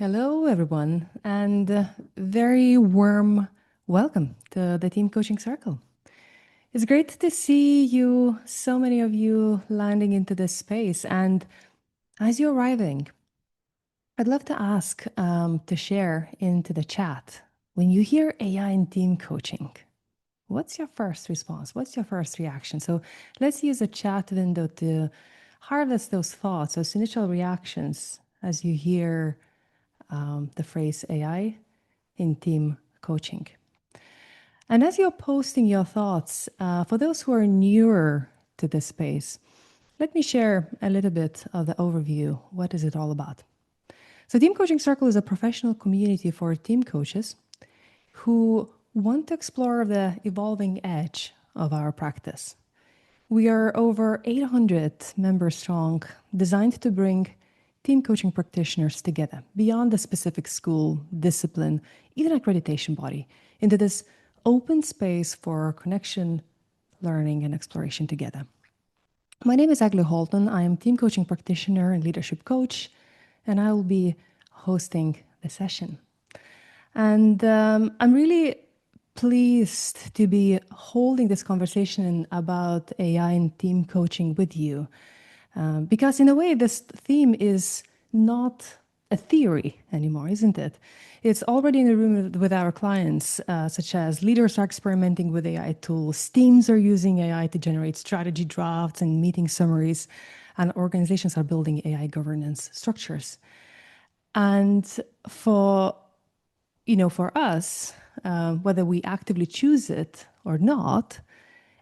Hello, everyone, and very warm welcome to the Team Coaching Circle. It's great to see you, so many of you landing into this space. And as you're arriving, I'd love to ask to share into the chat. When you hear AI in team coaching, what's your first response? What's your first reaction? So let's use a chat window to harvest those thoughts, those initial reactions as you hear the phrase AI in team coaching. And as you're posting your thoughts, for those who are newer to this space, let me share a little bit of the overview. What is it all about? So, Team Coaching Circle is a professional community for team coaches who want to explore the evolving edge of our practice. We are over 800 members strong, designed to bring team coaching practitioners together beyond the specific school, discipline, even accreditation body, into this open space for connection, learning, and exploration together. My name is Agli Holton. I am team coaching practitioner and leadership coach, and I will be hosting the session. And I'm really pleased to be holding this conversation about AI and team coaching with you. Because in a way, this theme is not a theory anymore, isn't it? It's already in the room with our clients, such as leaders are experimenting with AI tools, teams are using AI to generate strategy drafts and meeting summaries, and organizations are building AI governance structures. And for us, whether we actively choose it or not,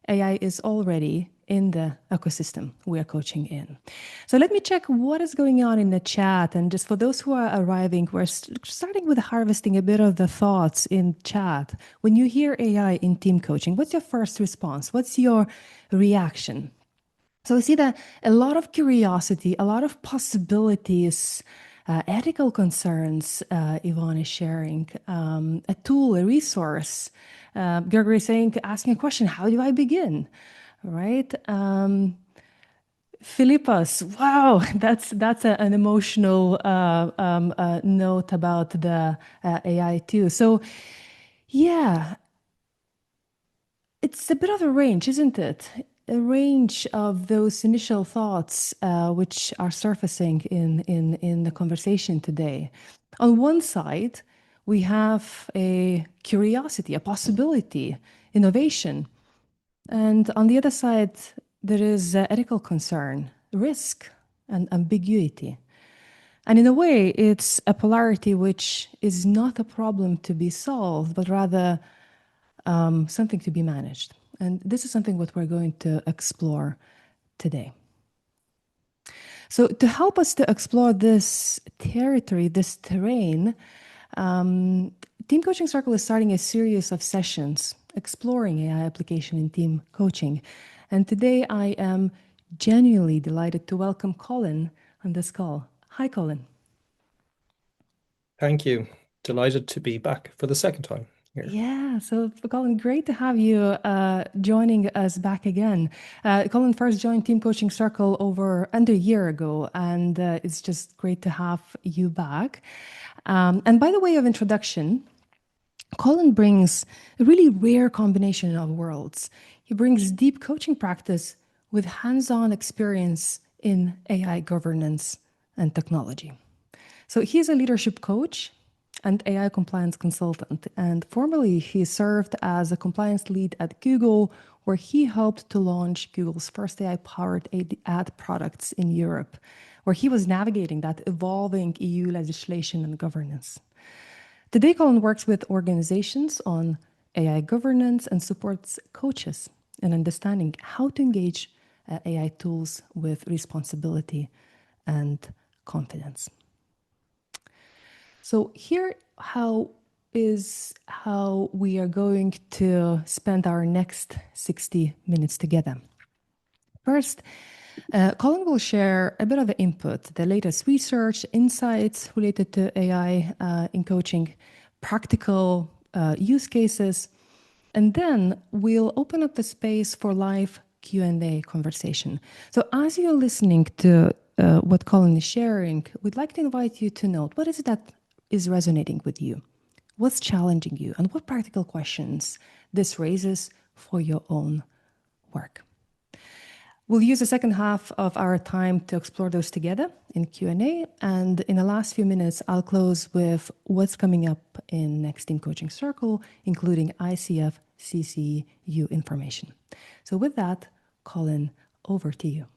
AI is already in the ecosystem we are coaching in. So let me check what is going on in the chat. And just for those who are arriving, we're starting with harvesting a bit of the thoughts in chat. When you hear AI in team coaching, what's your first response? What's your reaction? So we see that a lot of curiosity, a lot of possibilities, ethical concerns, Yvonne is sharing, a tool, a resource. Gregory is saying, asking a question, how do I begin? Right? Philippus, wow, that's an emotional note about the AI too. So yeah, it's a bit of a range, isn't it? A range of those initial thoughts which are surfacing in the conversation today. On one side, we have a curiosity, a possibility, innovation. And on the other side, there is ethical concern, risk, and ambiguity. And in a way, it's a polarity which is not a problem to be solved, but rather something to be managed. And this is something what we're going to explore today. So to help us to explore this territory, this terrain, Team Coaching Circle is starting a series of sessions exploring AI application in team coaching. And today I am genuinely delighted to welcome Colin on this call. Hi, Colin. Thank you. Delighted to be back for the second time here. Yeah, so Colin, great to have you joining us back again. Colin first joined Team Coaching Circle under a year ago, and it's just great to have you back. And by the way of introduction, Colin brings a really rare combination of worlds. He brings deep coaching practice with hands-on experience in AI governance and technology. So he's a leadership coach and AI compliance consultant. And formerly, he served as a compliance lead at Google, where he helped to launch Google's first AI-powered ad products in Europe, where he was navigating that evolving EU legislation and governance. Today, Colin works with organizations on AI governance and supports coaches in understanding how to engage AI tools with responsibility and confidence. So here is how we are going to spend our next 60 minutes together. First, Colin will share a bit of input, the latest research, insights related to AI in coaching, practical use cases, and then we'll open up the space for live Q&A conversation. So as you're listening to what Colin is sharing, we'd like to invite you to note, what is it that is resonating with you, what's challenging you, and what practical questions this raises for your own work. We'll use the second half of our time to explore those together in Q&A. And in the last few minutes, I'll close with what's coming up in next Team Coaching Circle, including ICF CCU information. So with that, Colin, over to you.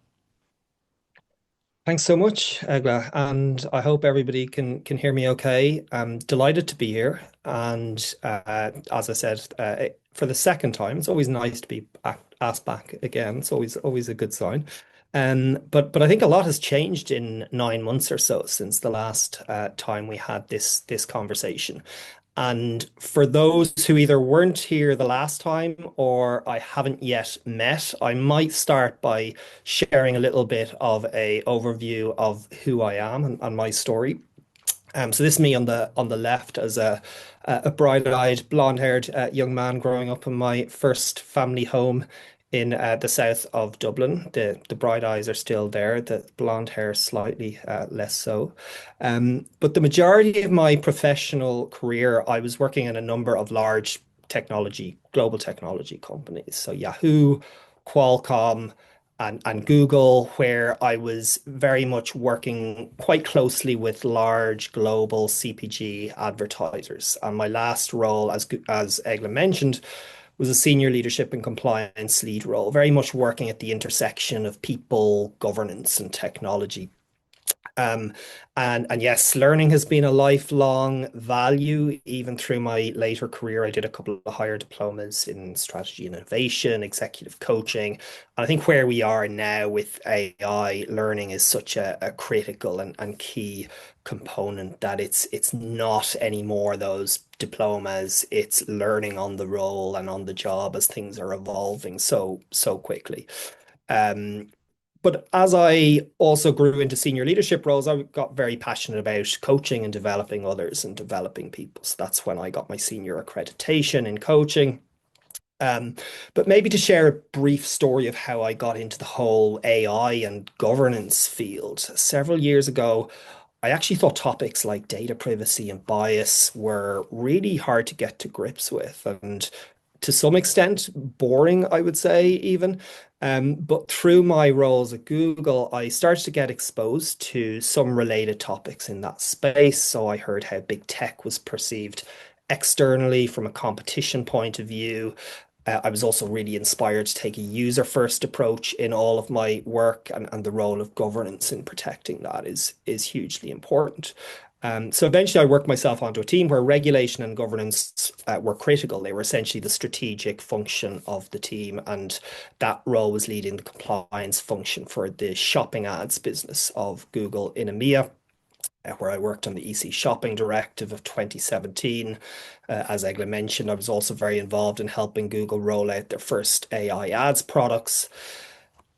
Thanks so much, Egla, and I hope everybody can hear me okay. I'm delighted to be here, and as I said, for the second time, it's always nice to be asked back again. It's always a good sign. But I think a lot has changed in 9 months or so since the last time we had this conversation. And for those who either weren't here the last time or I haven't yet met, I might start by sharing a little bit of a overview of who I am and my story. So this is me on the left as a bright-eyed, blonde-haired young man growing up in my first family home in the south of Dublin. The bright eyes are still there, the blonde hair slightly less so. But the majority of my professional career, I was working in a number of large global technology companies. So Yahoo, Qualcomm, and Google, where I was very much working quite closely with large global CPG advertisers. And my last role, as Egla mentioned, was a senior leadership and compliance lead role, very much working at the intersection of people, governance, and technology. Um, and yes, learning has been a lifelong value. Even through my later career, I did a couple of higher diplomas in strategy and innovation, executive coaching. And I think where we are now with AI, learning is such a critical and key component that it's not anymore those diplomas. It's learning on the role and on the job as things are evolving so quickly. Um, but as I also grew into senior leadership roles, I got very passionate about coaching and developing others and developing people. So that's when I got my senior accreditation in coaching. Um, but maybe to share a brief story of how I got into the whole AI and governance field. Several years ago, I actually thought topics like data privacy and bias were really hard to get to grips with, and to some extent boring, I would say, even. But through my roles at Google, I started to get exposed to some related topics in that space. So I heard how big tech was perceived externally from a competition point of view. I was also really inspired to take a user-first approach in all of my work, and the role of governance in protecting that is hugely important. So eventually I worked myself onto a team where regulation and governance were critical. They were essentially the strategic function of the team, and that role was leading the compliance function for the shopping ads business of Google in EMEA, where I worked on the EC Shopping Directive of 2017. As Egla mentioned, I was also very involved in helping Google roll out their first AI ads products.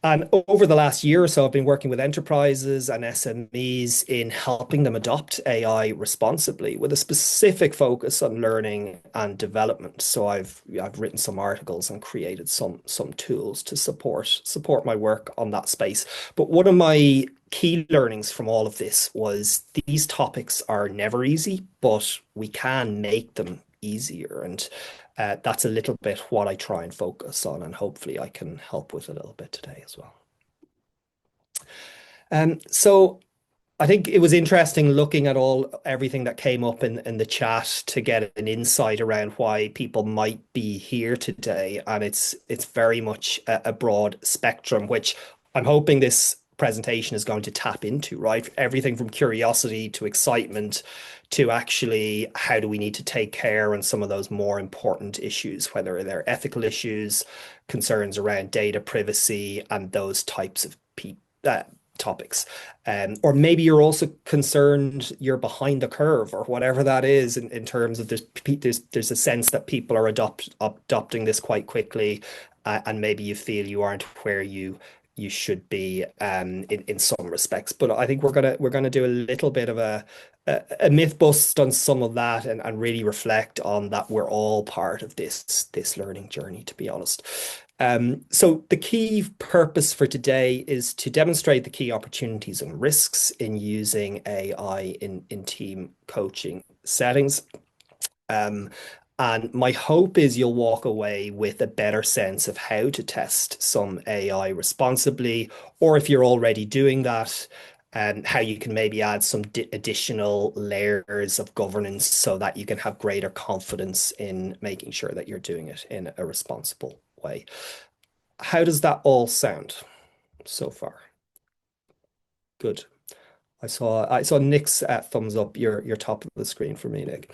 And over the last year or so, I've been working with enterprises and SMEs in helping them adopt AI responsibly with a specific focus on learning and development. So I've written some articles and created some tools to support my work on that space. But one of my key learnings from all of this was these topics are never easy, but we can make them easier. And that's a little bit what I try and focus on, and hopefully I can help with a little bit today as well. So I think it was interesting looking at everything that came up in the chat to get an insight around why people might be here today. And it's very much a broad spectrum, which I'm hoping this presentation is going to tap into, right? Everything from curiosity to excitement to actually how do we need to take care on some of those more important issues, whether they're ethical issues, concerns around data privacy, and those types of topics. Or maybe you're also concerned you're behind the curve or whatever that is in terms of there's a sense that people are adopting this quite quickly, and maybe you feel you aren't where you should be in some respects. But I think we're gonna do a little bit of a myth bust on some of that, and really reflect on that we're all part of this learning journey, to be honest. So the key purpose for today is to demonstrate the key opportunities and risks in using AI in team coaching settings. Um, and my hope is you'll walk away with a better sense of how to test some AI responsibly, or if you're already doing that, how you can maybe add some additional layers of governance so that you can have greater confidence in making sure that you're doing it in a responsible way. How does that all sound so far? Good. I saw Nick's thumbs up, your top of the screen for me, Nick.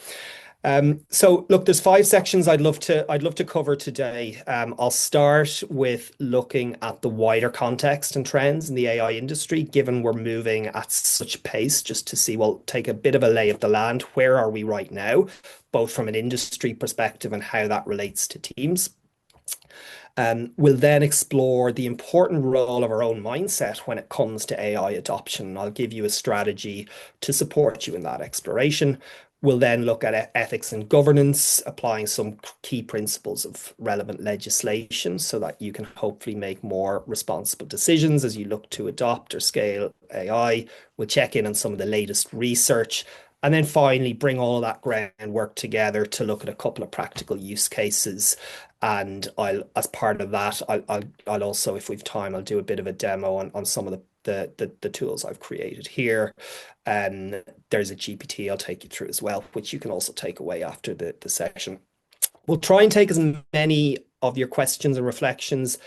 So look, there's five sections I'd love to cover today. I'll start with looking at the wider context and trends in the AI industry, given we're moving at such pace, just to see, well, take a bit of a lay of the land. Where are we right now, both from an industry perspective and how that relates to teams? We'll then explore the important role of our own mindset when it comes to AI adoption. I'll give you a strategy to support you in that exploration. We'll then look at ethics and governance, applying some key principles of relevant legislation so that you can hopefully make more responsible decisions as you look to adopt or scale AI. We'll check in on some of the latest research. And then finally, bring all of that groundwork together to look at a couple of practical use cases. And as part of that, I'll also, if we've time, I'll do a bit of a demo on some of the tools I've created here. And there's a GPT I'll take you through as well, which you can also take away after the session. We'll try and take as many of your questions and reflections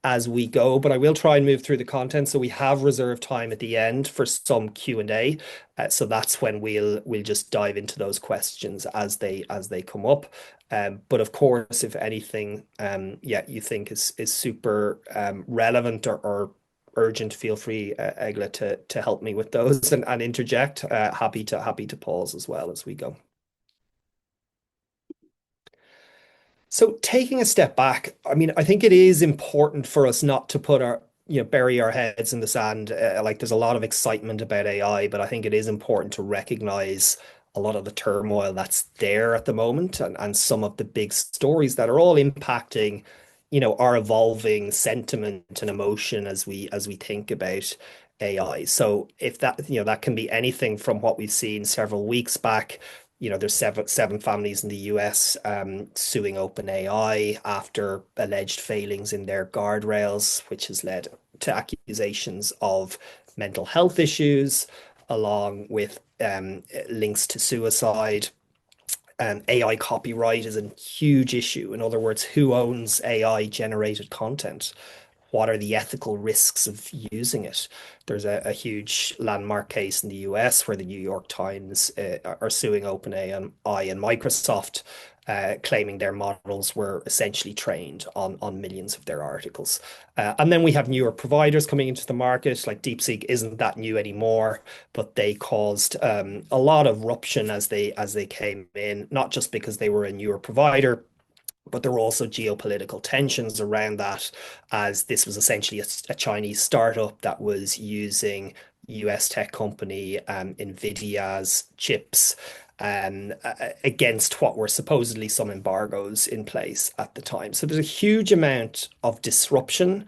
as we go, but I will try and move through the content. So we have reserved time at the end for some Q&A. So that's when we'll just dive into those questions as they come up. But of course, if anything, you think is super relevant or urgent, feel free, Egla, to help me with those and interject. Happy to pause as well as we go. So taking a step back, I mean, I think it is important for us not to put bury our heads in the sand. Like there's a lot of excitement about AI, but I think it is important to recognize a lot of the turmoil that's there at the moment and some of the big stories that are all impacting, our evolving sentiment and emotion as we think about AI. So if that can be anything from what we've seen several weeks back. There's seven families in the US suing OpenAI after alleged failings in their guardrails, which has led to accusations of mental health issues, along with links to suicide. AI copyright is a huge issue. In other words, who owns AI generated content? What are the ethical risks of using it? There's a huge landmark case in the US where the New York Times are suing OpenAI and Microsoft, claiming their models were essentially trained on millions of their articles. And then we have newer providers coming into the market, like DeepSeek isn't that new anymore, but they caused a lot of ruption as they came in, not just because they were a newer provider, but there were also geopolitical tensions around that, as this was essentially a Chinese startup that was using US tech company Nvidia's chips against what were supposedly some embargoes in place at the time. So there's a huge amount of disruption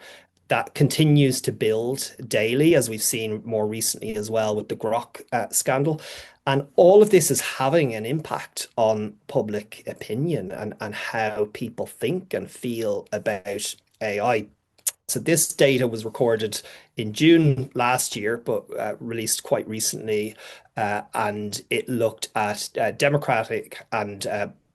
that continues to build daily, as we've seen more recently as well with the Grok scandal. And all of this is having an impact on public opinion and how people think and feel about AI. So this data was recorded in June last year, but released quite recently, and it looked at Democratic and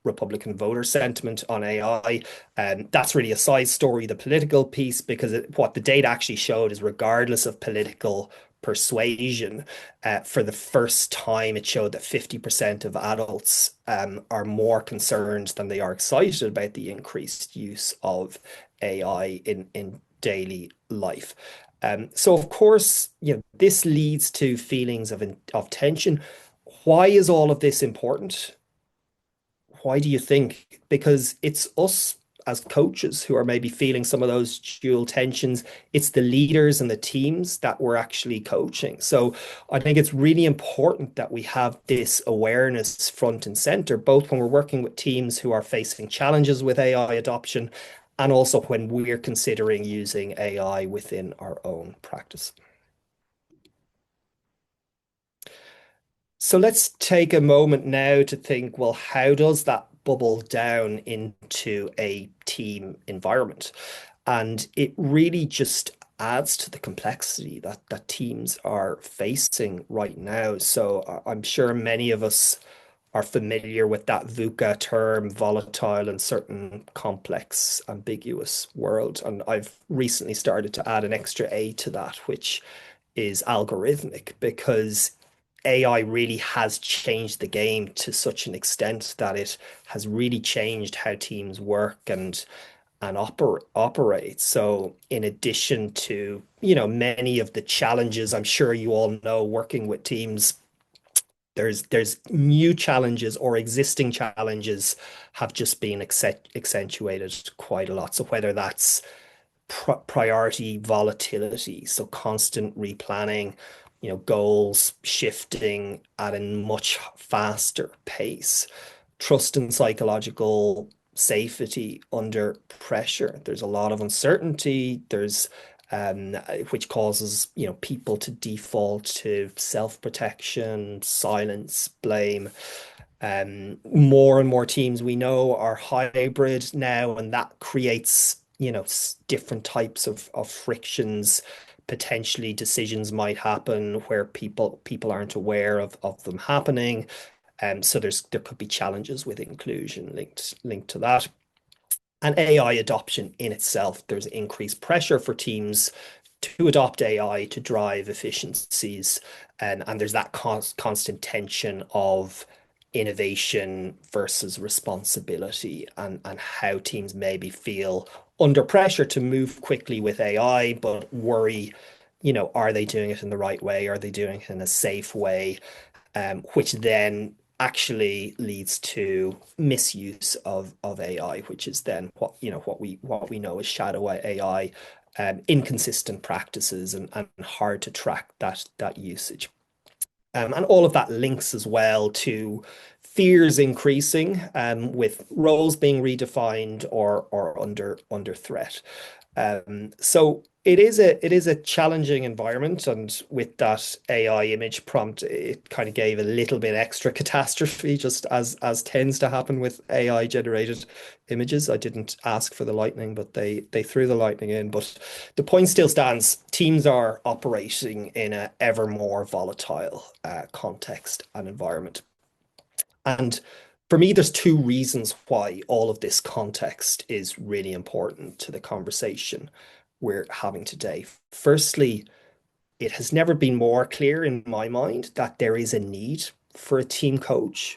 Republican voter sentiment on AI. And that's really a side story, the political piece, because what the data actually showed is regardless of political persuasion, for the first time, it showed that 50% of adults are more concerned than they are excited about the increased use of AI in daily life. So of course, this leads to feelings of tension. Why is all of this important? Why do you think? Because it's us as coaches who are maybe feeling some of those dual tensions. It's the leaders and the teams that we're actually coaching. So I think it's really important that we have this awareness front and center, both when we're working with teams who are facing challenges with AI adoption and also when we're considering using AI within our own practice. So let's take a moment now to think, well, how does that bubble down into a team environment? And it really just adds to the complexity that teams are facing right now. So I'm sure many of us are familiar with that VUCA term, volatile, uncertain, complex, ambiguous world. And I've recently started to add an extra A to that, which is algorithmic, because AI really has changed the game to such an extent that it has really changed how teams work and operate. So in addition to, many of the challenges I'm sure you all know working with teams, there's new challenges or existing challenges have just been accentuated quite a lot. So whether that's priority volatility, so constant replanning, goals shifting at a much faster pace, trust and psychological safety under pressure. There's a lot of uncertainty. There's which causes, people to default to self-protection, silence, blame. More and more teams we know are hybrid now, and that creates, different types of frictions. Potentially decisions might happen where people aren't aware of them happening. So there could be challenges with inclusion linked to that. And AI adoption in itself, there's increased pressure for teams to adopt AI to drive efficiencies. And there's that constant tension of innovation versus responsibility, and how teams maybe feel under pressure to move quickly with AI, but worry, are they doing it in the right way? Are they doing it in a safe way? Which then actually leads to misuse of AI, which is then what we know as shadow AI, inconsistent practices, and hard to track that usage. And all of that links as well to fears increasing, with roles being redefined or under threat. So it is a challenging environment, and with that AI image prompt, it kind of gave a little bit extra catastrophe, just as tends to happen with AI generated images. I didn't ask for the lightning, but they threw the lightning in. But the point still stands. Teams are operating in a ever more volatile context and environment. And for me, there's two reasons why all of this context is really important to the conversation we're having today. Firstly, it has never been more clear in my mind that there is a need for a team coach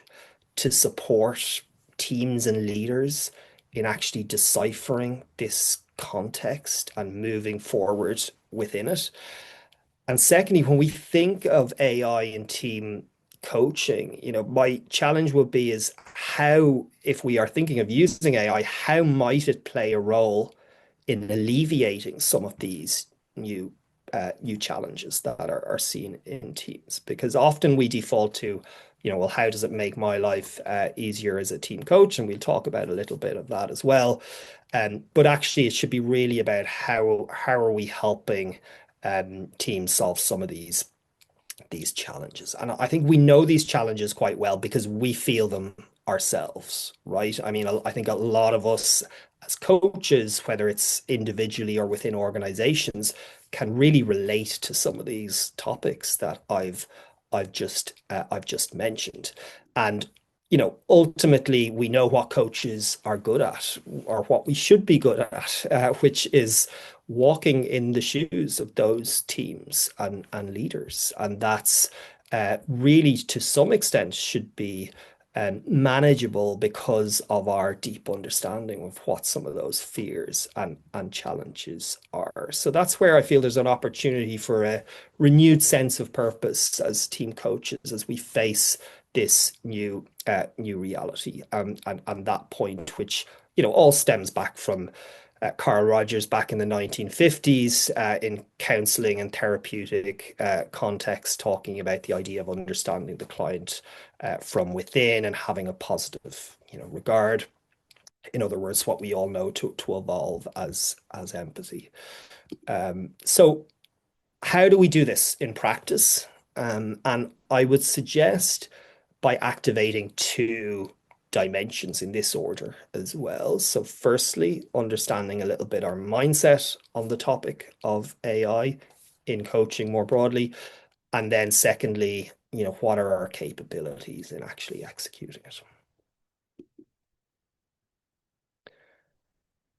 to support teams and leaders in actually deciphering this context and moving forward within it. And secondly, when we think of AI in team coaching, my challenge would be is how, if we are thinking of using AI, how might it play a role in alleviating some of these new new challenges that are seen in teams? Because often we default to, well, how does it make my life easier as a team coach? And we'll talk about a little bit of that as well. But actually, it should be really about how are we helping teams solve some of these challenges. And I think we know these challenges quite well because we feel them ourselves, right? I mean, I think a lot of us as coaches, whether it's individually or within organizations, can really relate to some of these topics that I've just mentioned. And ultimately, we know what coaches are good at, or what we should be good at, which is walking in the shoes of those teams and leaders. And that's really, to some extent, should be manageable because of our deep understanding of what some of those fears and challenges are. So that's where I feel there's an opportunity for a renewed sense of purpose as team coaches as we face this new reality, and that point, which all stems back from Carl Rogers back in the 1950s, in counseling and therapeutic context, talking about the idea of understanding the client from within and having a positive regard. In other words, what we all know to evolve as empathy. So how do we do this in practice? And I would suggest by activating two dimensions in this order as well. So, firstly, understanding a little bit our mindset on the topic of AI in coaching more broadly. And then, secondly, what are our capabilities in actually executing it?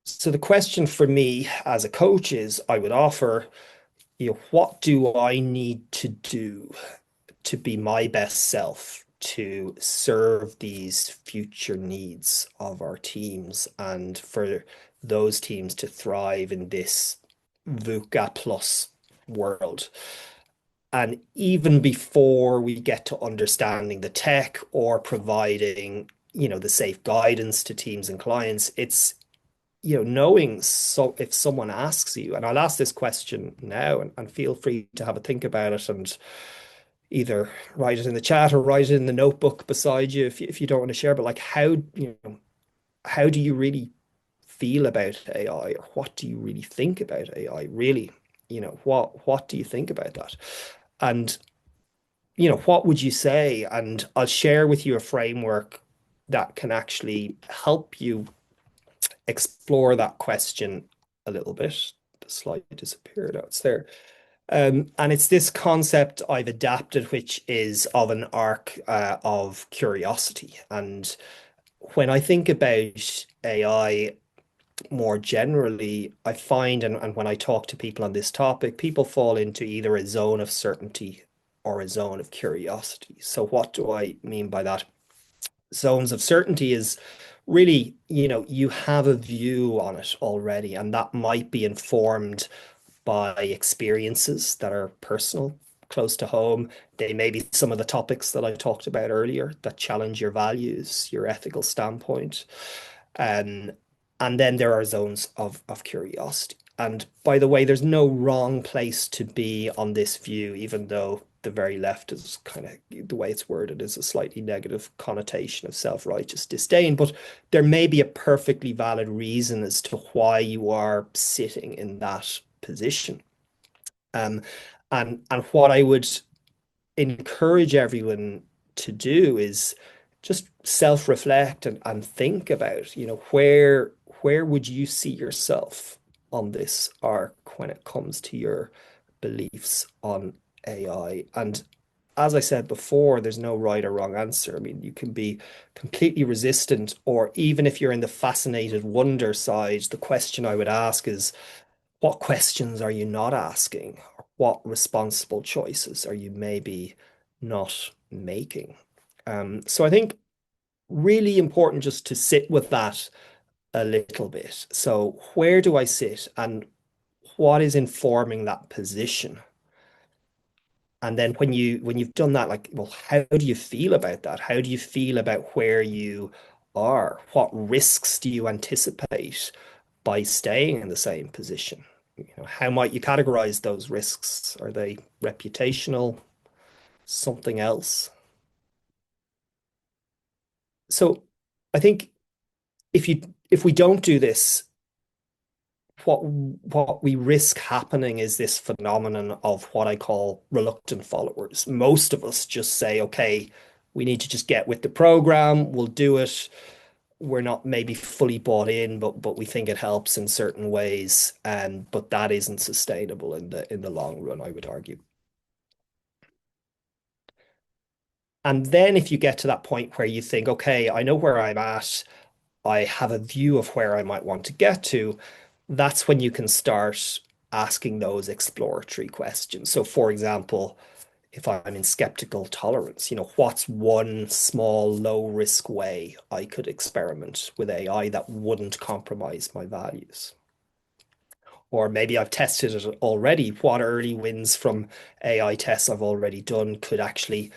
So, the question for me as a coach is I would offer, what do I need to do to be my best self to serve these future needs of our teams and for those teams to thrive in this VUCA plus world. And even before we get to understanding the tech or providing, the safe guidance to teams and clients, it's, knowing so if someone asks you, and I'll ask this question now and feel free to have a think about it and either write it in the chat or write it in the notebook beside you if you don't want to share, but like how do you really feel about AI or what do you really think about AI? Really, what do you think about that? And what would you say? And I'll share with you a framework that can actually help you explore that question a little bit. The slide disappeared. Oh, it's there. And it's this concept I've adapted, which is of an arc of curiosity. And when I think about AI more generally, I find, and when I talk to people on this topic, people fall into either a zone of certainty or a zone of curiosity. So, what do I mean by that? Zones of certainty is really, you have a view on it already, and that might be informed by experiences that are personal, close to home. They may be some of the topics that I talked about earlier that challenge your values, your ethical standpoint. Um, and then there are zones of curiosity. And by the way, there's no wrong place to be on this view, even though the very left is kind of the way it's worded is a slightly negative connotation of self-righteous disdain. But there may be a perfectly valid reason as to why you are sitting in that position. Um, and what I would encourage everyone to do is just self-reflect and think about, where would you see yourself on this arc when it comes to your beliefs on AI? And as I said before, there's no right or wrong answer. I mean, you can be completely resistant, or even if you're in the fascinated wonder side, the question I would ask is, what questions are you not asking? What responsible choices are you maybe not making? So I think really important just to sit with that a little bit. So where do I sit and what is informing that position? And then when you've done that, like, well, how do you feel about that? How do you feel about where you are? What risks do you anticipate by staying in the same position? How might you categorize those risks? Are they reputational, something else? So I think if we don't do this, what we risk happening is this phenomenon of what I call reluctant followers. Most of us just say, okay, we need to just get with the program, we'll do it. We're not maybe fully bought in, but we think it helps in certain ways. But that isn't sustainable in the long run, I would argue. And then if you get to that point where you think, okay, I know where I'm at, I have a view of where I might want to get to, that's when you can start asking those exploratory questions. So, for example, if I'm in skeptical tolerance, what's one small, low risk way I could experiment with AI that wouldn't compromise my values? Or maybe I've tested it already. What early wins from AI tests I've already done could I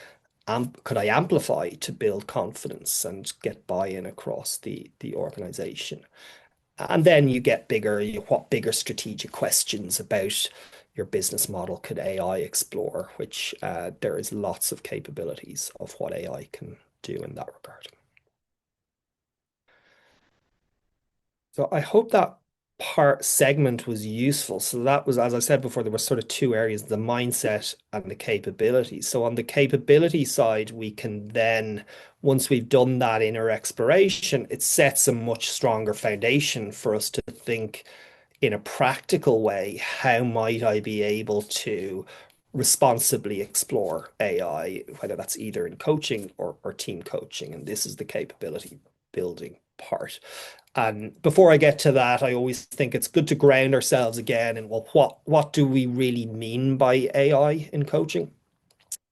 amplify to build confidence and get buy-in across the organization? And then you get bigger, what bigger strategic questions about your business model could AI explore, which there is lots of capabilities of what AI can do in that regard. So I hope that part segment was useful. So that was, as I said before, there were sort of two areas, the mindset and the capability. So on the capability side, we can then, once we've done that inner exploration, it sets a much stronger foundation for us to think in a practical way, how might I be able to responsibly explore AI, whether that's either in coaching or team coaching. And this is the capability building part. And before I get to that, I always think it's good to ground ourselves again in, well, what do we really mean by AI in coaching?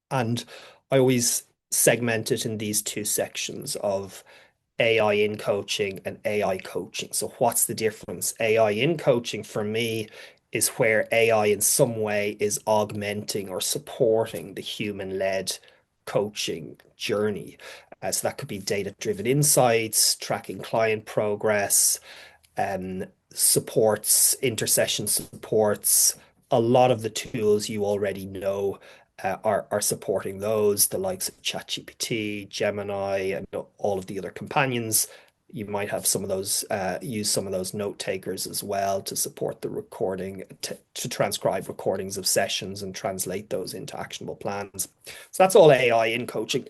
And I always segment it in these two sections of AI in coaching and AI coaching. So what's the difference? AI in coaching for me is where AI in some way is augmenting or supporting the human-led coaching journey. So that could be data-driven insights, tracking client progress, um, supports, intercession supports. A lot of the tools you already know are supporting those, the likes of ChatGPT, Gemini, and all of the other companions. You might have some of those, use some of those note takers as well to support the recording, to transcribe recordings of sessions and translate those into actionable plans. So that's all AI in coaching.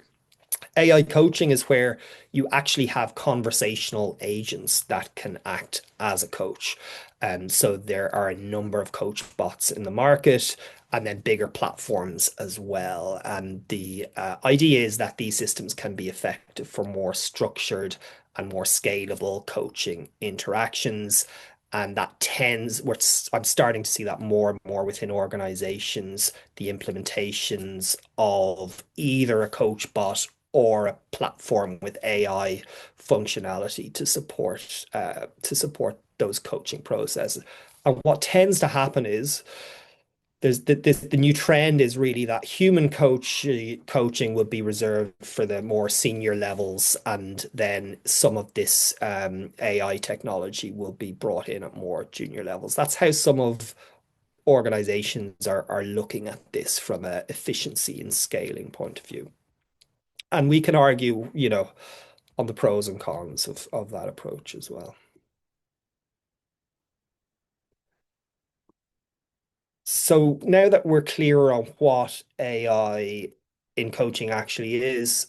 AI coaching is where you actually have conversational agents that can act as a coach. And so there are a number of coach bots in the market and then bigger platforms as well. And the idea is that these systems can be effective for more structured and more scalable coaching interactions. And that tends, I'm starting to see that more and more within organizations, the implementations of either a coach bot or a platform with AI functionality to support those coaching processes. And what tends to happen is the new trend is really that coaching would be reserved for the more senior levels, and then some of this AI technology will be brought in at more junior levels. That's how some of organizations are looking at this from a efficiency and scaling point of view. And we can argue, on the pros and cons of that approach as well. So now that we're clear on what AI in coaching actually is,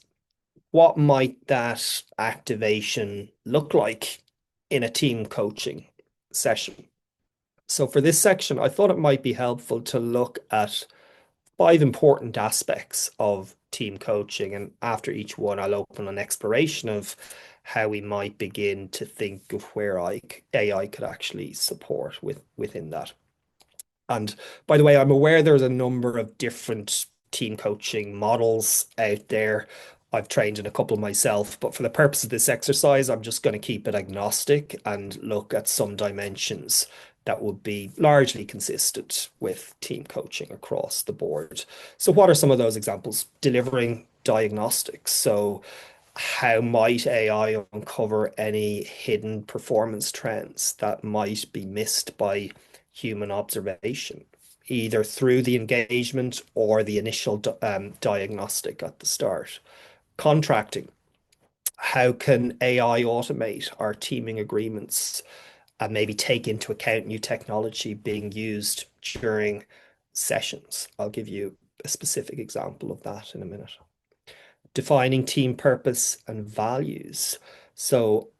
what might that activation look like in a team coaching session? So for this section, I thought it might be helpful to look at five important aspects of team coaching. And after each one, I'll open an exploration of how we might begin to think of where AI could actually support within that. And by the way, I'm aware there's a number of different team coaching models out there. I've trained in a couple myself, but for the purpose of this exercise, I'm just going to keep it agnostic and look at some dimensions that would be largely consistent with team coaching across the board. So, what are some of those examples? Delivering diagnostics. So, how might AI uncover any hidden performance trends that might be missed by human observation, either through the engagement or the initial diagnostic at the start? Contracting. How can AI automate our teaming agreements and maybe take into account new technology being used during sessions? I'll give you a specific example of that in a minute. Defining team purpose and values. So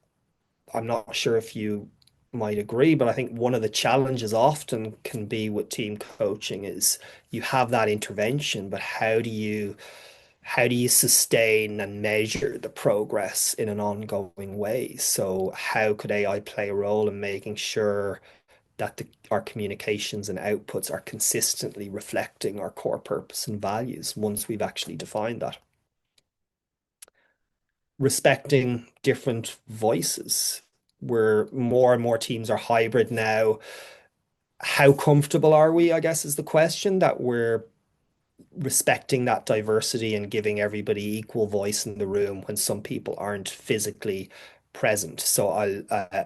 I'm not sure if you might agree, but I think one of the challenges often can be with team coaching is you have that intervention, but how do you sustain and measure the progress in an ongoing way? So how could AI play a role in making sure that our communications and outputs are consistently reflecting our core purpose and values once we've actually defined that? Respecting different voices, where more and more teams are hybrid now. How comfortable are we, I guess, is the question, that we're respecting that diversity and giving everybody equal voice in the room when some people aren't physically present. So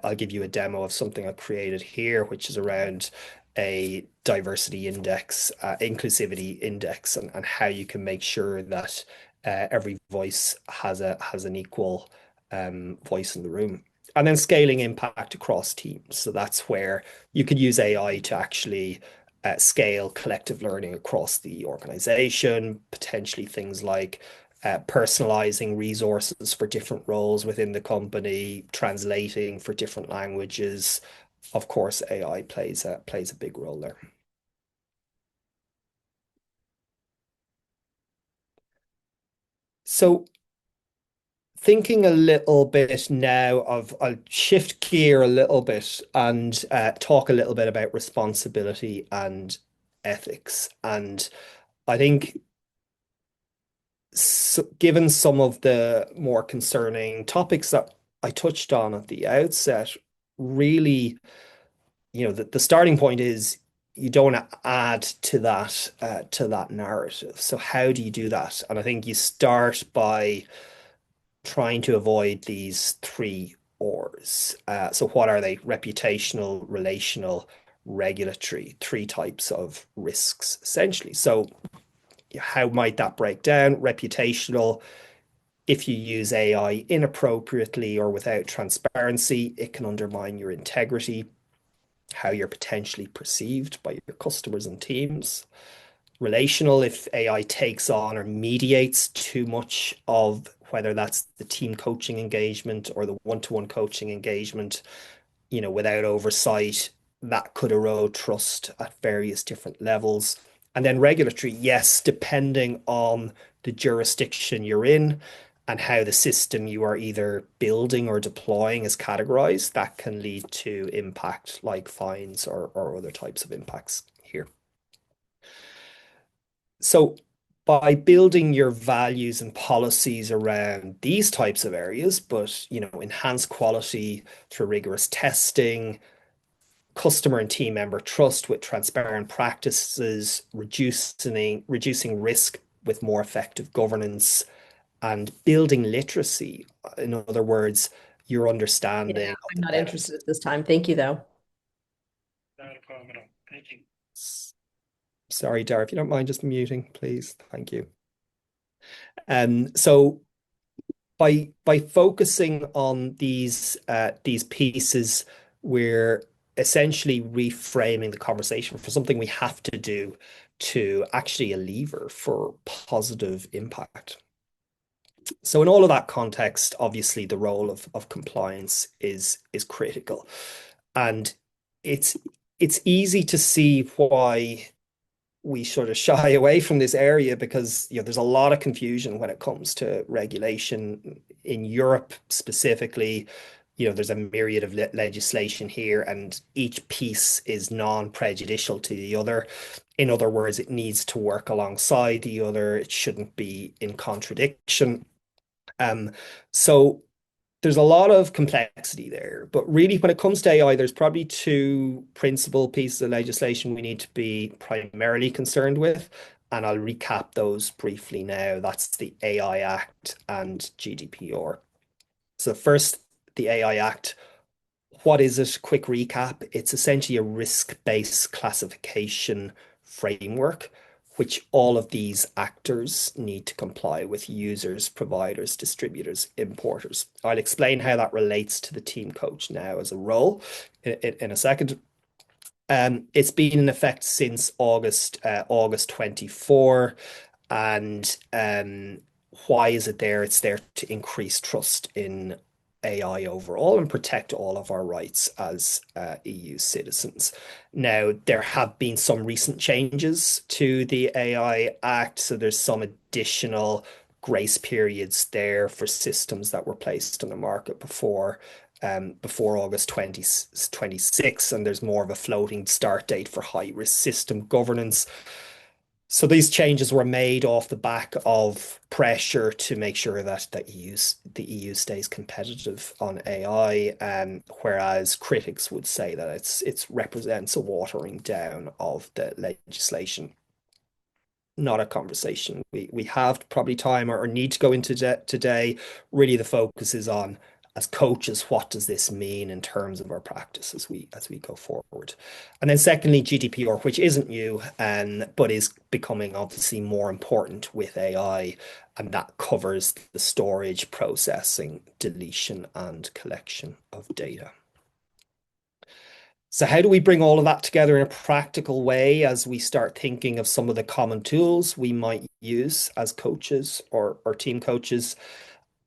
I'll give you a demo of something I've created here, which is around a diversity index, inclusivity index, and how you can make sure that every voice has an equal voice in the room. And then scaling impact across teams. So that's where you could use AI to actually scale collective learning across the organization, potentially things like personalizing resources for different roles within the company, translating for different languages. Of course, AI plays a big role there. So thinking a little bit now of, I'll shift gear a little bit and talk a little bit about responsibility and ethics. And I think, given some of the more concerning topics that I touched on at the outset, really, the starting point is you don't want to add to that narrative. So how do you do that? And I think you start by trying to avoid these three ors. So what are they? Reputational, relational, regulatory, three types of risks, essentially. So how might that break down? Reputational, if you use AI inappropriately or without transparency, it can undermine your integrity, how you're potentially perceived by your customers and teams. Relational, if AI takes on or mediates too much of whether that's the team coaching engagement or the one-to-one coaching engagement, without oversight, that could erode trust at various different levels. And then regulatory, yes, depending on the jurisdiction you're in and how the system you are either building or deploying is categorized, that can lead to impact like fines or other types of impacts here. So by building your values and policies around these types of areas, but enhance quality through rigorous testing, customer and team member trust with transparent practices, reducing risk with more effective governance, and building literacy. In other words, your Yeah, understanding of I'm the not interested benefits. at this time. Thank you, though. Not a problem at all. Thank you. Sorry, Dara, if you don't mind just muting, please. Thank you. So by focusing on these pieces, we're essentially reframing the conversation for something we have to do to actually a lever for positive impact. So in all of that context, obviously the role of compliance is critical. And it's it's easy to see why we sort of shy away from this area because there's a lot of confusion when it comes to regulation in Europe specifically. There's a myriad of legislation here, and each piece is non-prejudicial to the other. In other words, it needs to work alongside the other. It shouldn't be in contradiction. So there's a lot of complexity there, but really when it comes to AI, there's probably two principal pieces of legislation we need to be primarily concerned with, and I'll recap those briefly now. That's the AI Act and GDPR. So first, the AI Act. What is it? Quick recap. It's essentially a risk-based classification framework, which all of these actors need to comply with: users, providers, distributors, importers. I'll explain how that relates to the team coach now as a role in a second. It's been in effect since August 24. And why is it there? It's there to increase trust in AI overall and protect all of our rights as EU citizens. Now, there have been some recent changes to the AI Act, so there's some additional grace periods there for systems that were placed on the market before August 2026, and there's more of a floating start date for high-risk system governance. So these changes were made off the back of pressure to make sure that the EU stays competitive on AI, whereas critics would say that it represents a watering down of the legislation. Not a conversation we have probably time or need to go into today. Really, the focus is on as coaches, what does this mean in terms of our practice as we go forward? And then secondly, GDPR, which isn't new, but is becoming obviously more important with AI, and that covers the storage, processing, deletion, and collection of data. So how do we bring all of that together in a practical way as we start thinking of some of the common tools we might use as coaches or team coaches?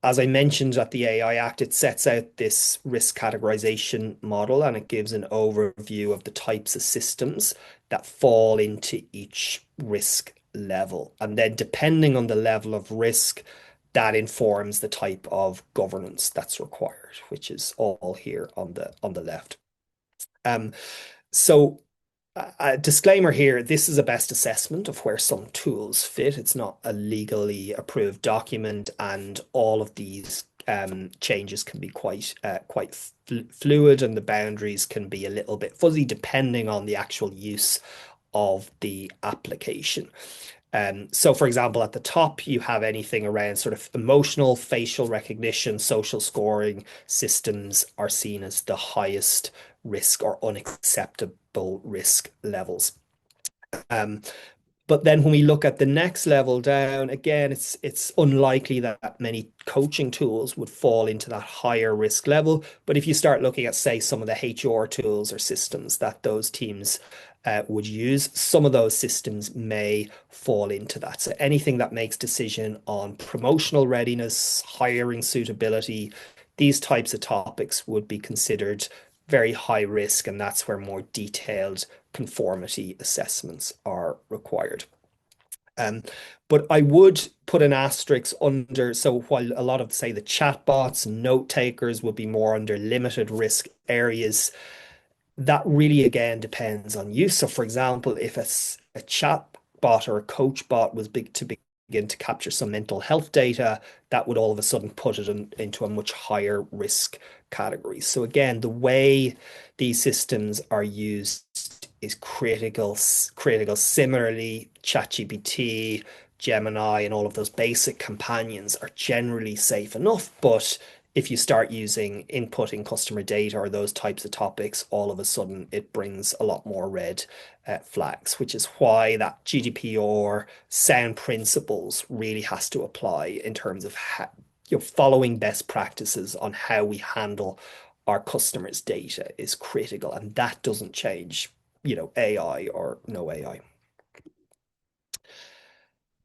As I mentioned at the AI Act, it sets out this risk categorization model and it gives an overview of the types of systems that fall into each risk level. And then depending on the level of risk, that informs the type of governance that's required, which is all here on the left. Um, so a disclaimer here, this is a best assessment of where some tools fit. It's not a legally approved document, and all of these changes can be quite fluid, and the boundaries can be a little bit fuzzy depending on the actual use of the application. So, for example, at the top, you have anything around sort of emotional, facial recognition, social scoring systems are seen as the highest risk or unacceptable risk levels. Um, but then when we look at the next level down, again, it's unlikely that many coaching tools would fall into that higher risk level. But if you start looking at, say, some of the HR tools or systems that those teams would use, some of those systems may fall into that. So anything that makes decision on promotional readiness, hiring suitability, these types of topics would be considered very high risk, and that's where more detailed conformity assessments are required. Um, but I would put an asterisk under, so while a lot of, say, the chatbots and note takers would be more under limited risk areas, that really again depends on use. So, for example, if a chat bot or a coach bot was big to begin to capture some mental health data, that would all of a sudden put it into a much higher risk category. So, again, the way these systems are used is critical. Critical. Similarly, ChatGPT, Gemini, and all of those basic companions are generally safe enough, but if you start using inputting customer data or those types of topics, all of a sudden it brings a lot more red flags, which is why that GDPR sound principles really has to apply in terms of how, following best practices on how we handle our customers' data is critical, and that doesn't change, AI or no AI.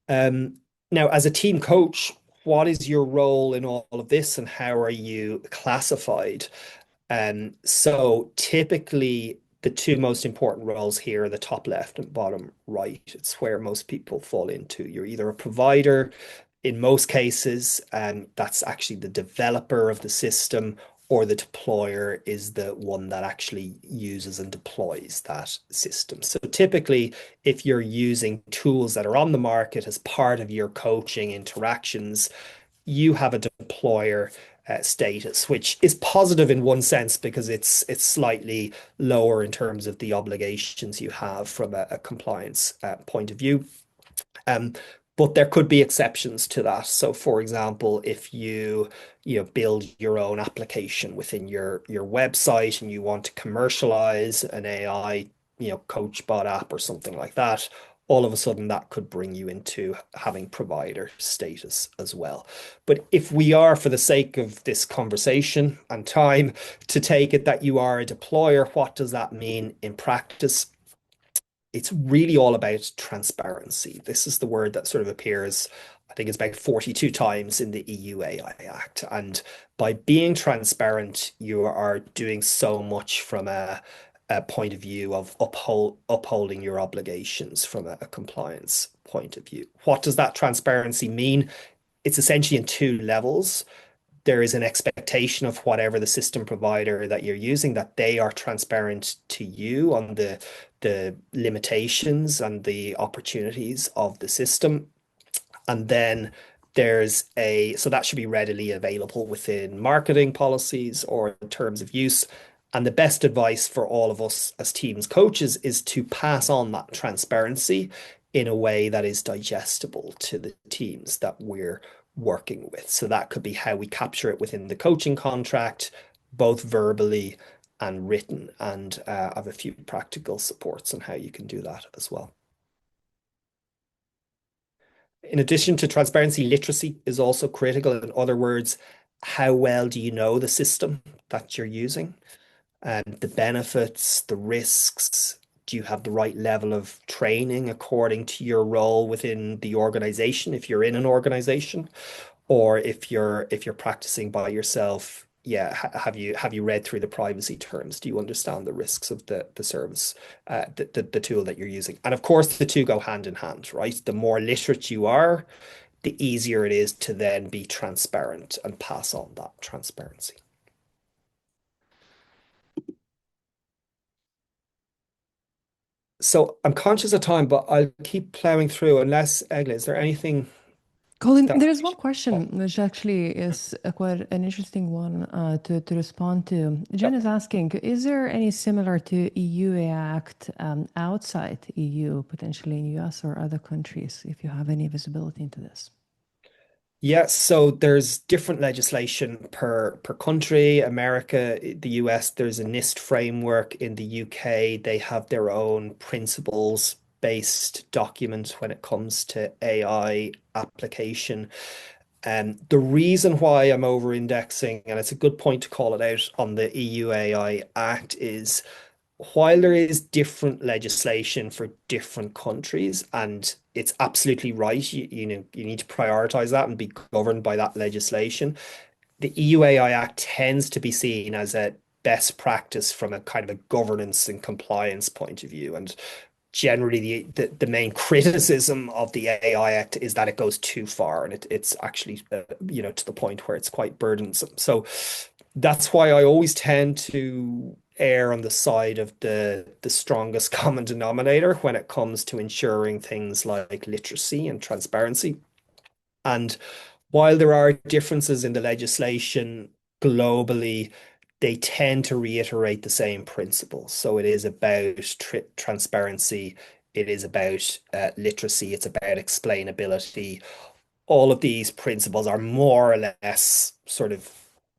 Um, Now, as a team coach, what is your role in all of this and how are you classified? So typically the two most important roles here are the top left and bottom right. It's where most people fall into. You're either a provider, in most cases, that's actually the developer of the system, or the deployer is the one that actually uses and deploys that system. So typically, if you're using tools that are on the market as part of your coaching interactions, you have a deployer status, which is positive in one sense because it's slightly lower in terms of the obligations you have from a compliance point of view. Um, but there could be exceptions to that. So, for example, if you build your own application within your website and you want to commercialize an AI, coach bot app or something like that, all of a sudden that could bring you into having provider status as well. But if we are, for the sake of this conversation and time, to take it that you are a deployer, what does that mean in practice? It's really all about transparency. This is the word that sort of appears, I think it's about 42 times in the EU AI Act. And by being transparent, you are doing so much from a point of view of upholding your obligations from a compliance point of view. What does that transparency mean? It's essentially in two levels. There is an expectation of whatever the system provider that you're using, that they are transparent to you on the limitations and the opportunities of the system. And then so that should be readily available within marketing policies or terms of use. And the best advice for all of us as teams coaches is to pass on that transparency in a way that is digestible to the teams that we're working with. So that could be how we capture it within the coaching contract, both verbally and written. And I have a few practical supports on how you can do that as well. In addition to transparency, literacy is also critical. In other words, how well do you know the system that you're using? And the benefits, the risks. Do you have the right level of training according to your role within the organization, if you're in an organization, or if you're practicing by yourself? Yeah, have you read through the privacy terms? Do you understand the risks of the service, the tool that you're using? And of course, the two go hand in hand, right? The more literate you are, the easier it is to then be transparent and pass on that transparency. So I'm conscious of time, but I'll keep plowing through unless, Egle, is there anything Colin, that there I is one should... Oh, question which actually is quite an interesting one to respond to. yeah. Jen is asking, is there any similar to EU Act outside EU, potentially in US or other countries, if you have any visibility into this? Yeah, so there's different legislation per country. America, the US, there's a NIST framework. In the UK, they have their own principles-based document when it comes to AI application. And the reason why I'm over-indexing, and it's a good point to call it out on the EU AI Act, is while there is different legislation for different countries, and it's absolutely right, you need to prioritize that and be governed by that legislation. The EU AI Act tends to be seen as a best practice from a kind of a governance and compliance point of view. And generally, the main criticism of the AI Act is that it goes too far, and it's actually to the point where it's quite burdensome. So that's why I always tend to err on the side of the strongest common denominator when it comes to ensuring things like literacy and transparency. And while there are differences in the legislation globally, they tend to reiterate the same principles. So it is about transparency, it is about literacy, it's about explainability. All of these principles are more or less sort of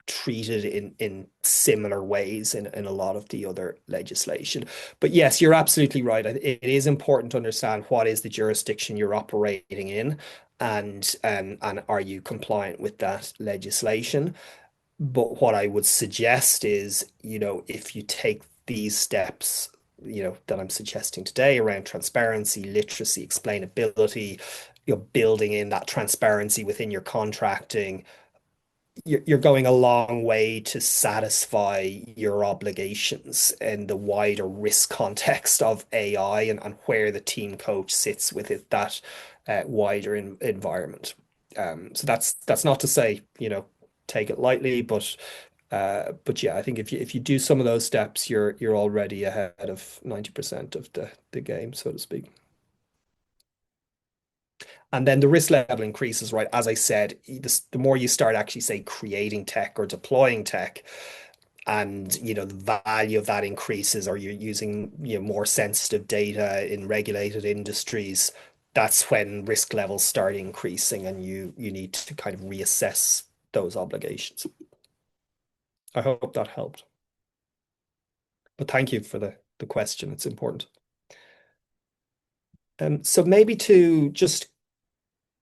treated in similar ways in a lot of the other legislation. But yes, you're absolutely right. It is important to understand what is the jurisdiction you're operating in, and are you compliant with that legislation. But what I would suggest is, if you take these steps, that I'm suggesting today around transparency, literacy, explainability, building in that transparency within your contracting, you're going a long way to satisfy your obligations in the wider risk context of AI, and where the team coach sits with that wider environment. So that's not to say, take it lightly, but yeah, I think if you do some of those steps, you're already ahead of 90% of the game, so to speak. And then the risk level increases, right? As I said, the more you start actually, say, creating tech or deploying tech, and the value of that increases, or you're using more sensitive data in regulated industries, that's when risk levels start increasing, and you need to kind of reassess those obligations. I hope that helped. But thank you for the question. It's important. So maybe to just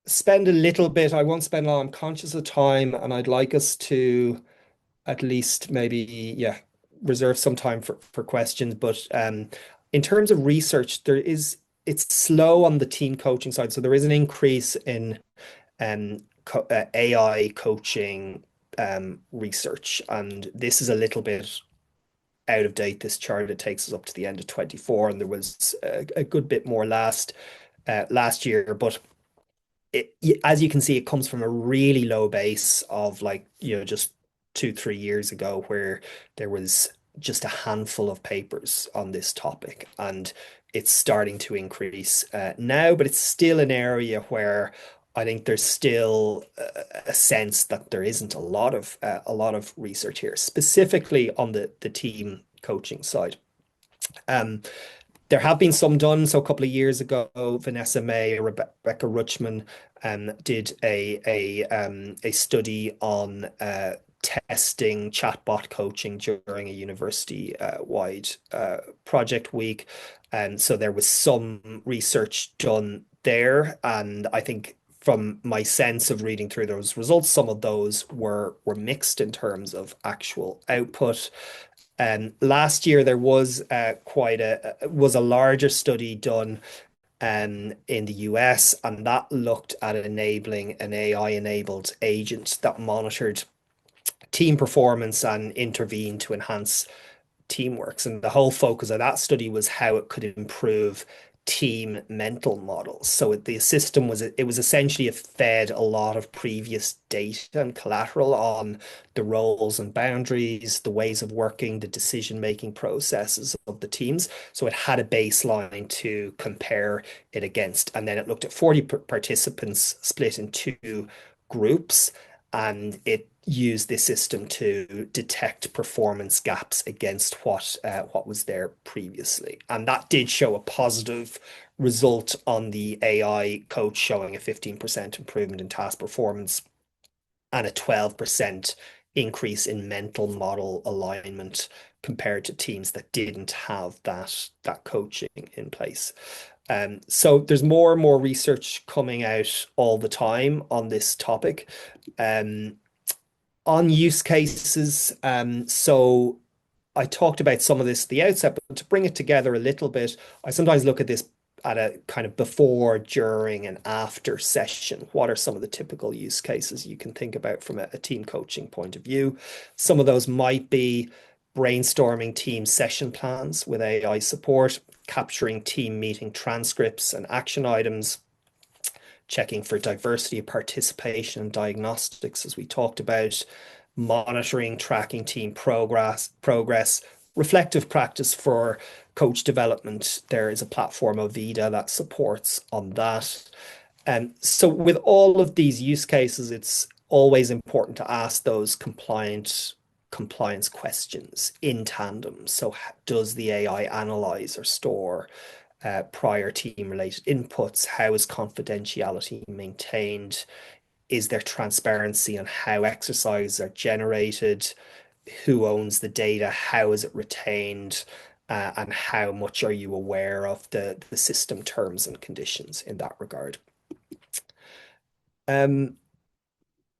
spend a little bit, I won't spend long, I'm conscious of time, and I'd like us to at least maybe, yeah, reserve some time for questions. But in terms of research, it's slow on the team coaching side. So there is an increase in AI coaching research, and this is a little bit out of date. This chart, it takes us up to the end of 24, and there was a good bit more last year. But as you can see, it comes from a really low base of, like, just 2, 3 years ago, where there was just a handful of papers on this topic, and it's starting to increase now, but it's still an area where I think there's still a sense that there isn't a lot of research here, specifically on the team coaching side. Um, There have been some done. So a couple of years ago, Vanessa May, Rebecca Ruchman did a study on testing chatbot coaching during a university wide project week. And so there was some research done there. And I think from my sense of reading through those results, some of those were mixed in terms of actual output. Last year there was quite a larger study done in the US, and that looked at enabling an AI-enabled agent that monitored team performance and intervened to enhance teamworks. And the whole focus of that study was how it could improve team mental models. So the system was essentially fed a lot of previous data and collateral on the roles and boundaries, the ways of working, the decision-making processes of the teams. So it had a baseline to compare it against. And then it looked at 40 participants split in two groups, and it used this system to detect performance gaps against what was there previously. And that did show a positive result on the AI coach, showing a 15% improvement in task performance and a 12% increase in mental model alignment compared to teams that didn't have that coaching in place. So there's more and more research coming out all the time on this topic. Um, on use cases, so I talked about some of this at the outset, but to bring it together a little bit, I sometimes look at this at a kind of before, during, and after session. What are some of the typical use cases you can think about from a team coaching point of view? Some of those might be brainstorming team session plans with AI support, capturing team meeting transcripts and action items, checking for diversity of participation and diagnostics, as we talked about, monitoring, tracking team progress, reflective practice for coach development. There is a platform, Ovida, that supports on that. And so with all of these use cases, it's always important to ask those compliance questions in tandem. So does the AI analyze or store prior team related inputs? How is confidentiality maintained? Is there transparency on how exercises are generated? Who owns the data? How is it retained? And how much are you aware of the system terms and conditions in that regard? Um,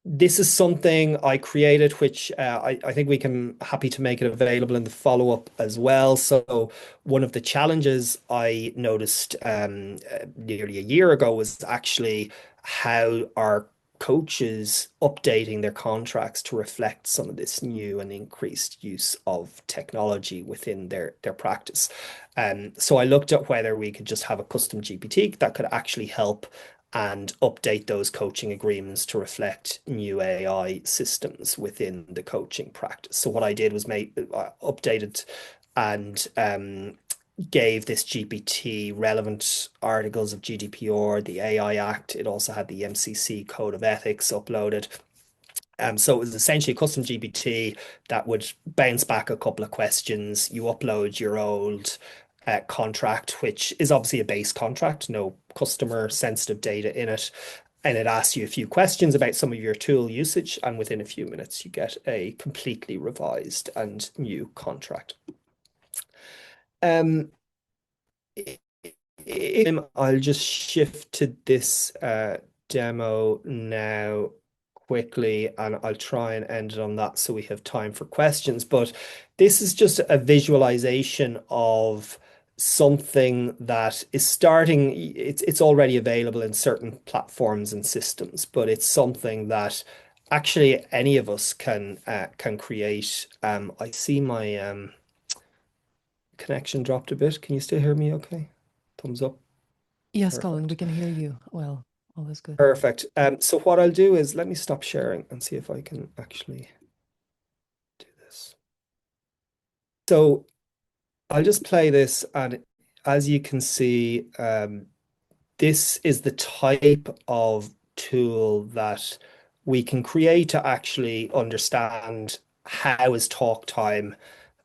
this is something I created, which I think we can happy to make it available in the follow-up as well. So one of the challenges I noticed nearly a year ago was actually how our coaches updating their contracts to reflect some of this new and increased use of technology within their practice. So I looked at whether we could just have a custom GPT that could actually help and update those coaching agreements to reflect new AI systems within the coaching practice. So what I did was updated and gave this GPT relevant articles of GDPR, the AI Act. It also had the MCC Code of Ethics uploaded. So it was essentially a custom GPT that would bounce back a couple of questions. You upload your old contract, which is obviously a base contract, no customer sensitive data in it. And it asks you a few questions about some of your tool usage. And within a few minutes, you get a completely revised and new contract. Um, I'll just shift to this demo now quickly, and I'll try and end it on that so we have time for questions. But this is just a visualization of something that is starting. It's already available in certain platforms and systems, but it's something that actually any of us can create. I see my connection dropped a bit. Can you still hear me okay? Thumbs up. Yes, Colin, we Perfect. can hear you. Well, all is good. Perfect. So what I'll do is let me stop sharing and see if I can actually do this. So I'll just play this, and as you can see, this is the type of tool that we can create to actually understand how is talk time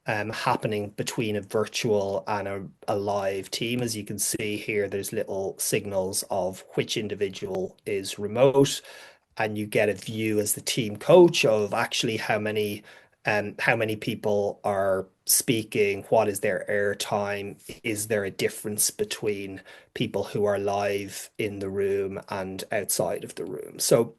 happening between a virtual and a live team. As you can see here, there's little signals of which individual is remote, and you get a view as the team coach of actually how many people are speaking, what is their airtime, is there a difference between people who are live in the room and outside of the room. So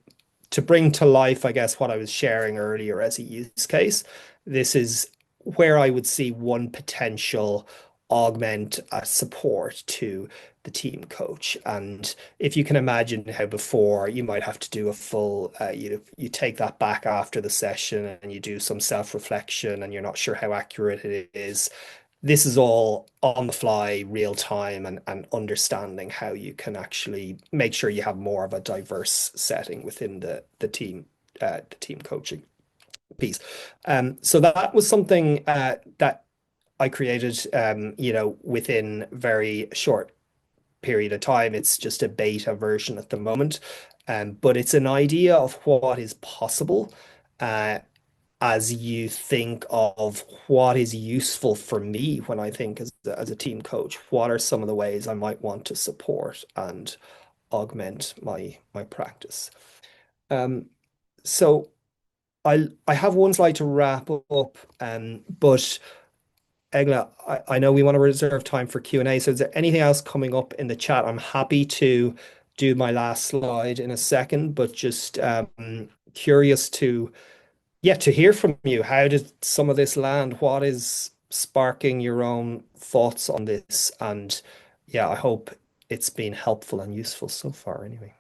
to bring to life, I guess, what I was sharing earlier as a use case, this is where I would see one potential augment support to the team coach. And if you can imagine how before you might have to do a full, you take that back after the session and you do some self-reflection and you're not sure how accurate it is. This is all on the fly, real time, and understanding how you can actually make sure you have more of a diverse setting within the team coaching piece. So that was something that I created, within very short period of time. It's just a beta version at the moment, but it's an idea of what is possible. Uh, as you think of what is useful for me when I think as a team coach, what are some of the ways I might want to support and augment my practice? Um, so I have one slide to wrap up, but Egla, I know we want to reserve time for Q&A. So is there anything else coming up in the chat? I'm happy to do my last slide in a second, but just curious to to hear from you. How did some of this land? What is sparking your own thoughts on this? And yeah, I hope it's been helpful and useful so far anyway.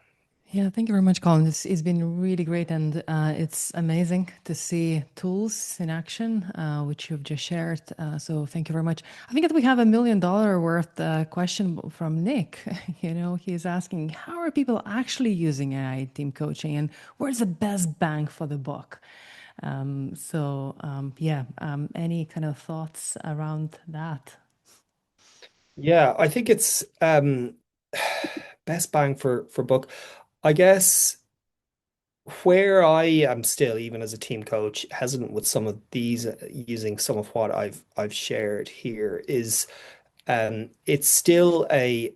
Yeah, thank you very much, Colin. This has been really great, and it's amazing to see tools in action, which you've just shared. So thank you very much. I think that we have $1 million worth question from Nick. He's asking, how are people actually using AI team coaching, and where's the best bang for the buck? Any kind of thoughts around that? Yeah, I think it's best bang for buck. I guess where I am still, even as a team coach, hesitant with some of these, using some of what I've shared here is it's still a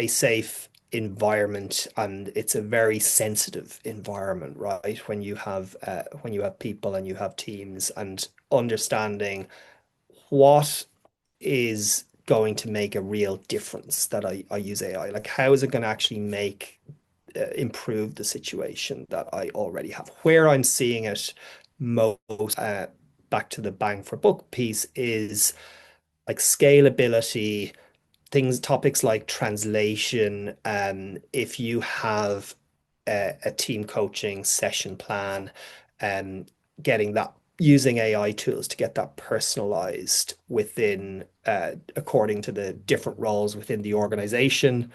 safe environment, and it's a very sensitive environment, right? When you have people and you have teams, and understanding what is going to make a real difference that I use AI. Like, how is it going to actually improve the situation that I already have? Where I'm seeing it most, back to the bang for buck piece, is like scalability, topics like translation. If you have a team coaching session plan, um, getting that using AI tools to get that personalized within according to the different roles within the organization,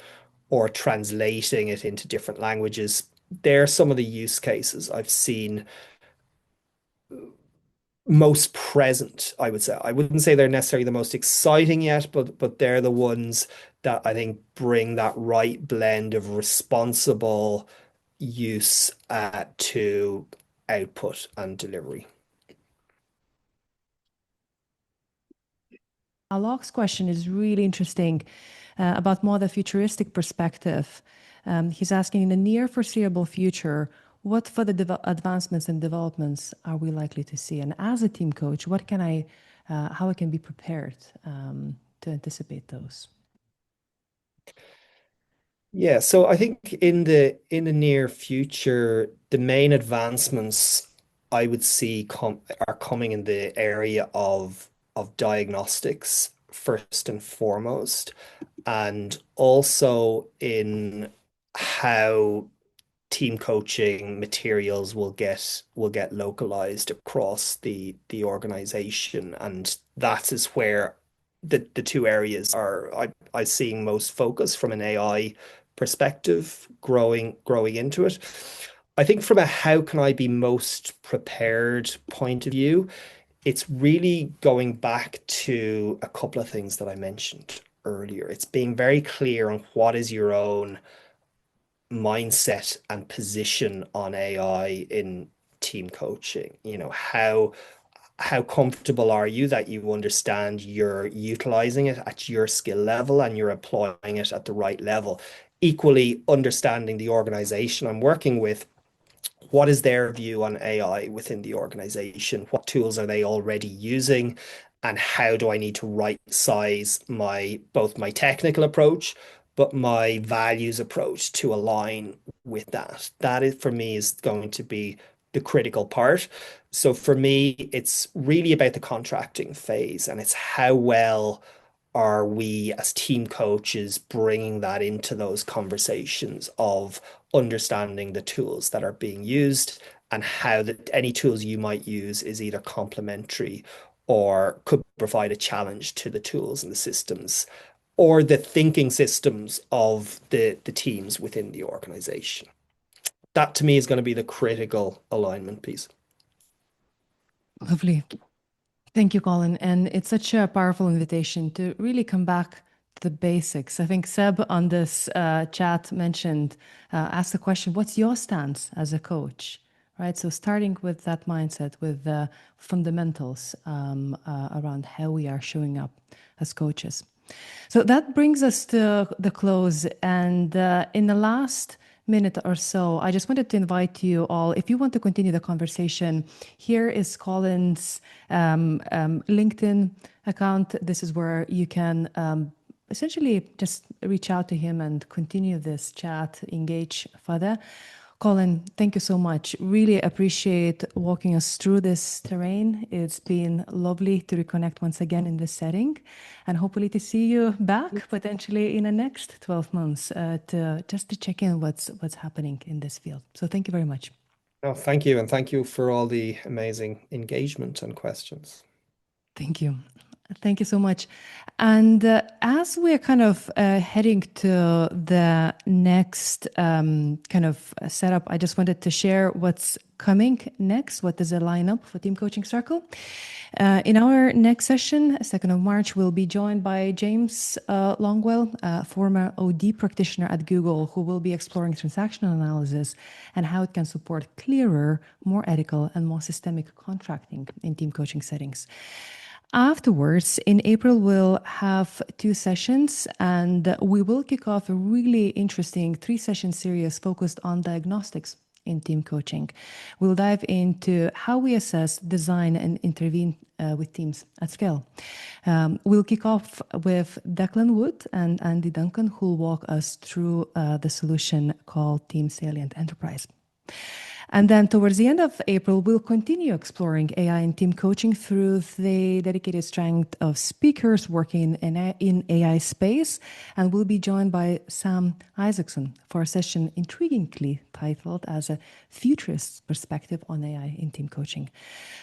or translating it into different languages. They're some of the use cases I've seen most present, I would say. I wouldn't say they're necessarily the most exciting yet, but they're the ones that I think bring that right blend of responsible use to output and delivery. Alok's question is really interesting about more the futuristic perspective. He's asking, in the near foreseeable future, what further advancements and developments are we likely to see? And as a team coach, how I can be prepared to anticipate those? Yeah, so I think in the near future, the main advancements I would see are coming in the area of diagnostics first and foremost, and also in how team coaching materials will get localized across the organization, and that is where the two areas are I seeing most focus from an AI perspective, growing into it. I think from a how can I be most prepared point of view, it's really going back to a couple of things that I mentioned earlier. It's being very clear on what is your own mindset and position on AI in team coaching. how comfortable are you that you understand you're utilizing it at your skill level and you're applying it at the right level. Equally, understanding the organization I'm working with, what is their view on AI within the organization? What tools are they already using? And how do I need to right size my both my technical approach, but my values approach to align with that? That is for me is going to be the critical part. So for me, it's really about the contracting phase and it's how well are we as team coaches bringing that into those conversations of understanding the tools that are being used and how any tools you might use is either complementary or could provide a challenge to the tools and the systems or the thinking systems of the teams within the organization. That to me is going to be the critical alignment piece. Lovely. Thank you, Colin. And it's such a powerful invitation to really come back to the basics. I think Seb on this chat mentioned, asked the question, what's your stance as a coach? Right. So starting with that mindset, with the fundamentals around how we are showing up as coaches. So that brings us to the close. And in the last minute or so, I just wanted to invite you all, if you want to continue the conversation, here is Colin's LinkedIn account. This is where you can essentially just reach out to him and continue this chat, engage further. Colin, thank you so much. Really appreciate walking us through this terrain. It's been lovely to reconnect once again in this setting and hopefully to see you back potentially in the next 12 months to just to check in what's happening in this field. So thank you very much. Oh, thank you. And thank you for all the amazing engagement and questions. Thank you. Thank you so much. And as we're kind of heading to the next kind of setup, I just wanted to share what's coming next. What is the lineup for Team Coaching Circle? In our next session, 2nd of March, we'll be joined by James Longwell, former OD practitioner at Google, who will be exploring transactional analysis and how it can support clearer, more ethical, and more systemic contracting in team coaching settings. Afterwards, in April, we'll have 2 sessions and we will kick off a really interesting 3-session series focused on diagnostics in team coaching. We'll dive into how we assess, design, and intervene with teams at scale. We'll kick off with Declan Wood and Andy Duncan, who will walk us through the solution called Team Salient Enterprise. And then towards the end of April, we'll continue exploring AI and team coaching through the dedicated strength of speakers working in AI space. And we'll be joined by Sam Isaacson for a session intriguingly titled as a futurist perspective on AI in team coaching.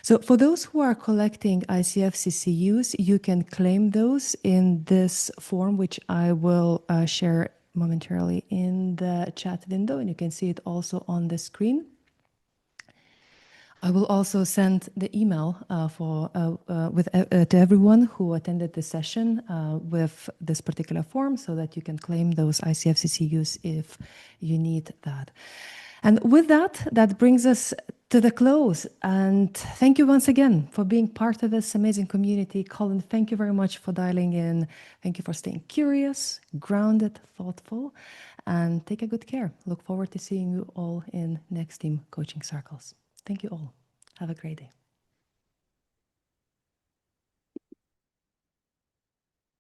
So for those who are collecting ICF CCUs, you can claim those in this form, which I will share momentarily in the chat window. And you can see it also on the screen. I will also send the email to everyone who attended the session with this particular form so that you can claim those ICFCCUs if you need that. And with that, that brings us to the close. And thank you once again for being part of this amazing community. Colin, thank you very much for dialing in. Thank you for staying curious, grounded, thoughtful, and take a good care. Look forward to seeing you all in next Team Coaching Circles. Thank you all. Have a great day.